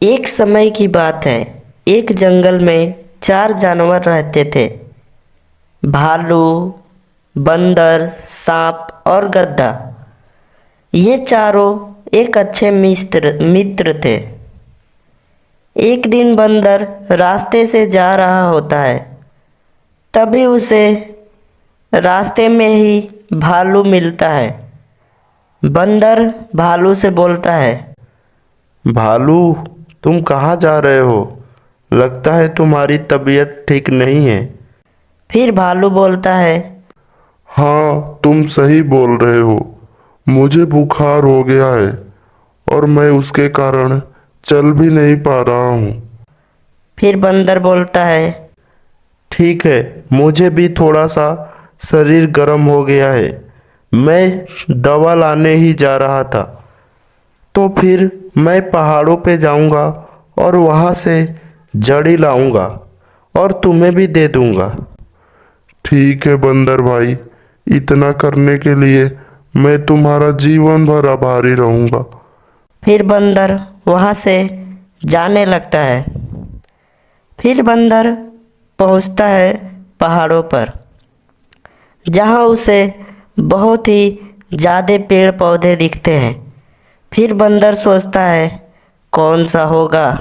एक समय की बात है। एक जंगल में चार जानवर रहते थे। भालू, बंदर, सांप और गधा। ये चारों एक अच्छे मित्र थे। एक दिन बंदर रास्ते से जा रहा होता है। तभी उसे रास्ते में ही भालू मिलता है। बंदर भालू से बोलता है, भालू, तुम कहाँ जा रहे हो? लगता है तुम्हारी तबीयत ठीक नहीं है। फिर भालू बोलता है, हाँ, तुम सही बोल रहे हो। मुझे बुखार हो गया है और मैं उसके कारण चल भी नहीं पा रहा हूँ। फिर बंदर बोलता है, ठीक है, मुझे भी थोड़ा सा शरीर गर्म हो गया है। मैं दवा लाने ही जा रहा था। तो फिर मैं पहाड़ों पे जाऊंगा और वहाँ से जड़ी लाऊंगा और तुम्हें भी दे दूंगा। ठीक है बंदर भाई, इतना करने के लिए मैं तुम्हारा जीवन भर आभारी रहूंगा। फिर बंदर वहाँ से जाने लगता है। फिर बंदर पहुँचता है पहाड़ों पर, जहाँ उसे बहुत ही ज़्यादा पेड़ पौधे दिखते हैं। फिर बंदर सोचता है कौन सा होगा।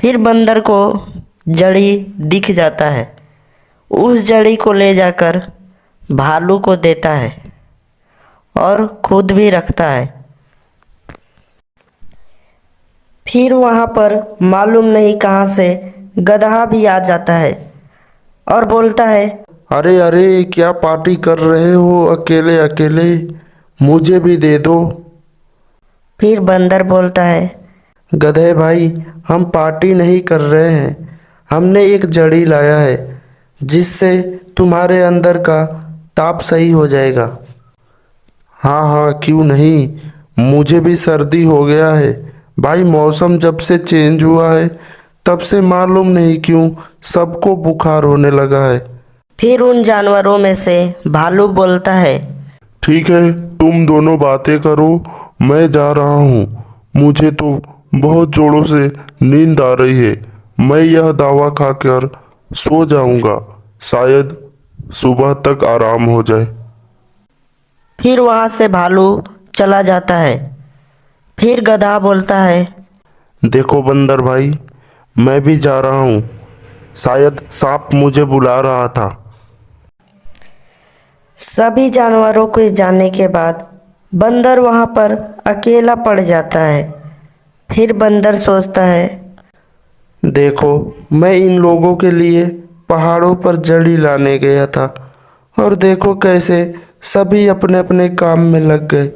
फिर बंदर को जड़ी दिख जाता है। उस जड़ी को ले जाकर भालू को देता है और खुद भी रखता है। फिर वहाँ पर मालूम नहीं कहाँ से गधा भी आ जाता है और बोलता है, अरे अरे, क्या पार्टी कर रहे हो अकेले अकेले? मुझे भी दे दो। फिर बंदर बोलता है, गधे भाई, हम पार्टी नहीं कर रहे हैं। हमने एक जड़ी लाया है जिससे तुम्हारे अंदर का ताप सही हो जाएगा। हाँ हाँ, क्यों नहीं। मुझे भी सर्दी हो गया है भाई। मौसम जब से चेंज हुआ है तब से मालूम नहीं क्यों सबको बुखार होने लगा है। फिर उन जानवरों में से भालू बोलता है, ठीक है, तुम दोनों बातें करो, मैं जा रहा हूँ। मुझे तो बहुत जोरों से नींद आ रही है। मैं यह दवा खाकर सो जाऊंगा, शायद सुबह तक आराम हो जाए। फिर वहाँ से भालू चला जाता है। फिर गधा बोलता है, देखो बंदर भाई, मैं भी जा रहा हूँ। शायद सांप मुझे बुला रहा था। सभी जानवरों के जाने के बाद बंदर वहाँ पर अकेला पड़ जाता है। फिर बंदर सोचता है, देखो, मैं इन लोगों के लिए पहाड़ों पर जड़ी लाने गया था और देखो कैसे सभी अपने अपने काम में लग गए।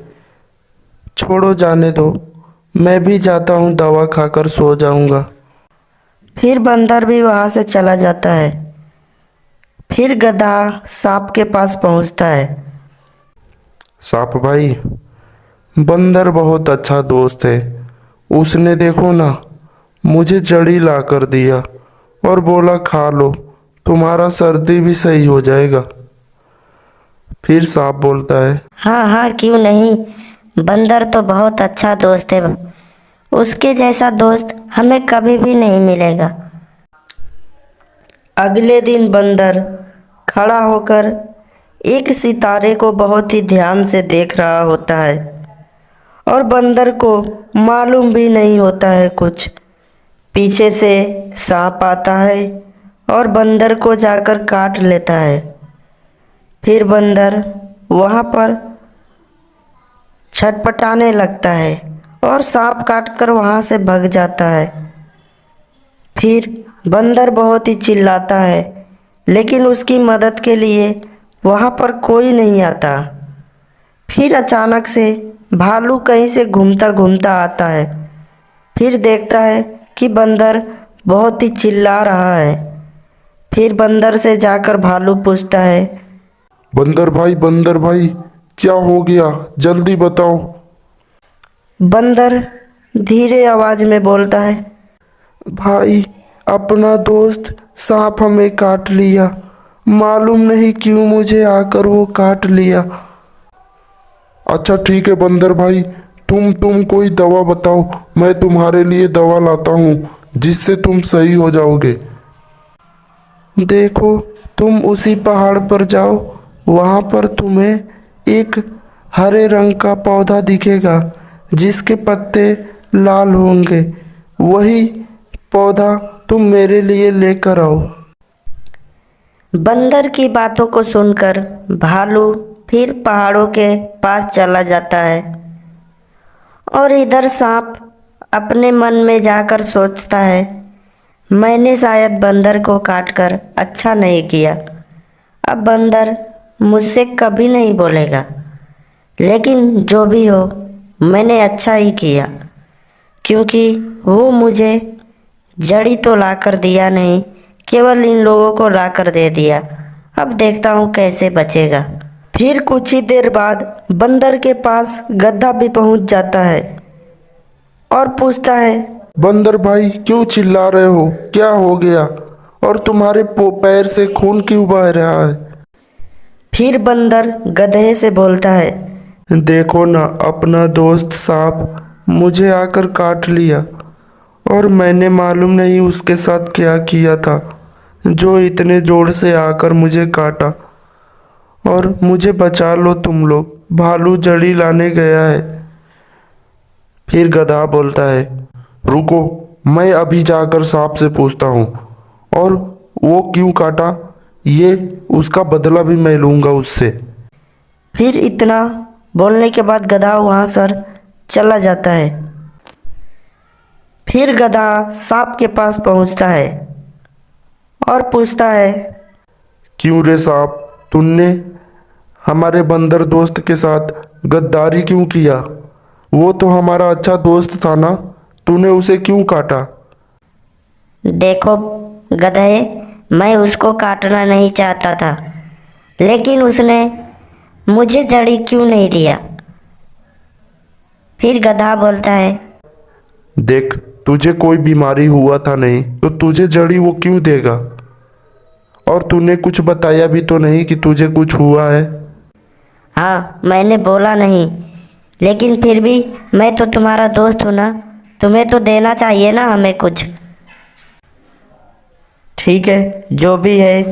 छोड़ो, जाने दो। मैं भी जाता हूँ, दवा खाकर सो जाऊंगा। फिर बंदर भी वहाँ से चला जाता है। फिर गधा सांप के पास पहुँचता है। सांप भाई, बंदर बहुत अच्छा दोस्त है। उसने देखो ना, मुझे जड़ी ला कर दिया और बोला खा लो, तुम्हारा सर्दी भी सही हो जाएगा। फिर सांप बोलता है, हाँ हाँ, क्यों नहीं। बंदर तो बहुत अच्छा दोस्त है। उसके जैसा दोस्त हमें कभी भी नहीं मिलेगा। अगले दिन बंदर खड़ा होकर एक सितारे को बहुत ही ध्यान से देख रहा होता है और बंदर को मालूम भी नहीं होता है कुछ। पीछे से सांप आता है और बंदर को जाकर काट लेता है। फिर बंदर वहाँ पर छटपटाने लगता है और सांप काटकर वहाँ से भाग जाता है। फिर बंदर बहुत ही चिल्लाता है, लेकिन उसकी मदद के लिए वहाँ पर कोई नहीं आता। फिर अचानक से भालू कहीं से घूमता घूमता आता है। फिर देखता है कि बंदर बहुत ही चिल्ला रहा है। फिर बंदर से जाकर भालू पूछता है, बंदर भाई, क्या हो गया? जल्दी बताओ। बंदर धीरे आवाज में बोलता है, भाई, अपना दोस्त सांप हमें काट लिया। मालूम नहीं क्यों मुझे आकर वो काट लिया। अच्छा ठीक है बंदर भाई, तुम कोई दवा बताओ, मैं तुम्हारे लिए दवा लाता हूँ जिससे तुम सही हो जाओगे। देखो, तुम उसी पहाड़ पर जाओ, वहाँ पर तुम्हें एक हरे रंग का पौधा दिखेगा जिसके पत्ते लाल होंगे। वही पौधा तुम मेरे लिए लेकर आओ। बंदर की बातों को सुनकर भालू फिर पहाड़ों के पास चला जाता है और इधर सांप अपने मन में जाकर सोचता है, मैंने शायद बंदर को काटकर अच्छा नहीं किया। अब बंदर मुझसे कभी नहीं बोलेगा, लेकिन जो भी हो मैंने अच्छा ही किया, क्योंकि वो मुझे जड़ी तो लाकर दिया नहीं, केवल इन लोगों को लाकर दे दिया। अब देखता हूँ कैसे बचेगा। फिर कुछ ही देर बाद बंदर के पास गधा भी पहुँच जाता है और पूछता है, बंदर भाई क्यों चिल्ला रहे हो, क्या हो गया? और तुम्हारे पैर से खून क्यों बह रहा है? फिर बंदर गधे से बोलता है, देखो ना, अपना दोस्त सांप मुझे आकर काट लिया और मैंने मालूम नहीं उसके साथ क्या किया था जो इतने जोर से आकर मुझे काटा। और मुझे बचा लो तुम लोग, भालू जड़ी लाने गया है। फिर गधा बोलता है, रुको, मैं अभी जाकर सांप से पूछता हूँ और वो क्यों काटा ये उसका बदला भी मैं लूँगा उससे। फिर इतना बोलने के बाद गधा वहाँ से चला जाता है। फिर गधा सांप के पास पहुँचता है और पूछता है, क्यों रे सांप, तुमने हमारे बंदर दोस्त के साथ गद्दारी क्यों किया? वो तो हमारा अच्छा दोस्त था ना, तूने उसे क्यों काटा? देखो गधे, मैं उसको काटना नहीं चाहता था, लेकिन उसने मुझे जड़ी क्यों नहीं दिया। फिर गधा बोलता है, देख, तुझे कोई बीमारी हुआ था नहीं तो तुझे जड़ी वो क्यों देगा? और तूने कुछ बताया भी तो नहीं कि तुझे कुछ हुआ है। हाँ मैंने बोला नहीं, लेकिन फिर भी मैं तो तुम्हारा दोस्त हूँ ना, तुम्हें तो देना चाहिए ना हमें कुछ। ठीक है, जो भी है,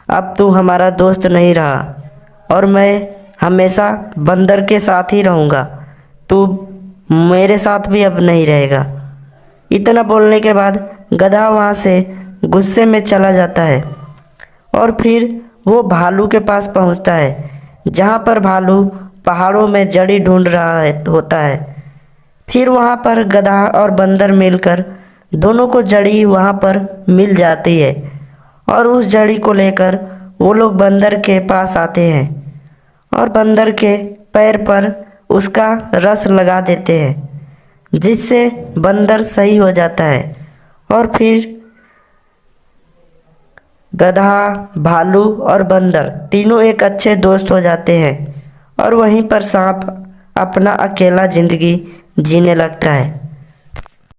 अब तू हमारा दोस्त नहीं रहा और मैं हमेशा बंदर के साथ ही रहूँगा। तू मेरे साथ भी अब नहीं रहेगा। इतना बोलने के बाद गधा वहाँ से गुस्से में चला जाता है और फिर वो भालू के पास पहुँचता है, जहाँ पर भालू पहाड़ों में जड़ी ढूंढ रहा होता है। फिर वहाँ पर गधा और बंदर मिलकर दोनों को जड़ी वहाँ पर मिल जाती है और उस जड़ी को लेकर वो लोग बंदर के पास आते हैं और बंदर के पैर पर उसका रस लगा देते हैं, जिससे बंदर सही हो जाता है। और फिर गधा, भालू और बंदर तीनों एक अच्छे दोस्त हो जाते हैं और वहीं पर सांप अपना अकेला ज़िंदगी जीने लगता है।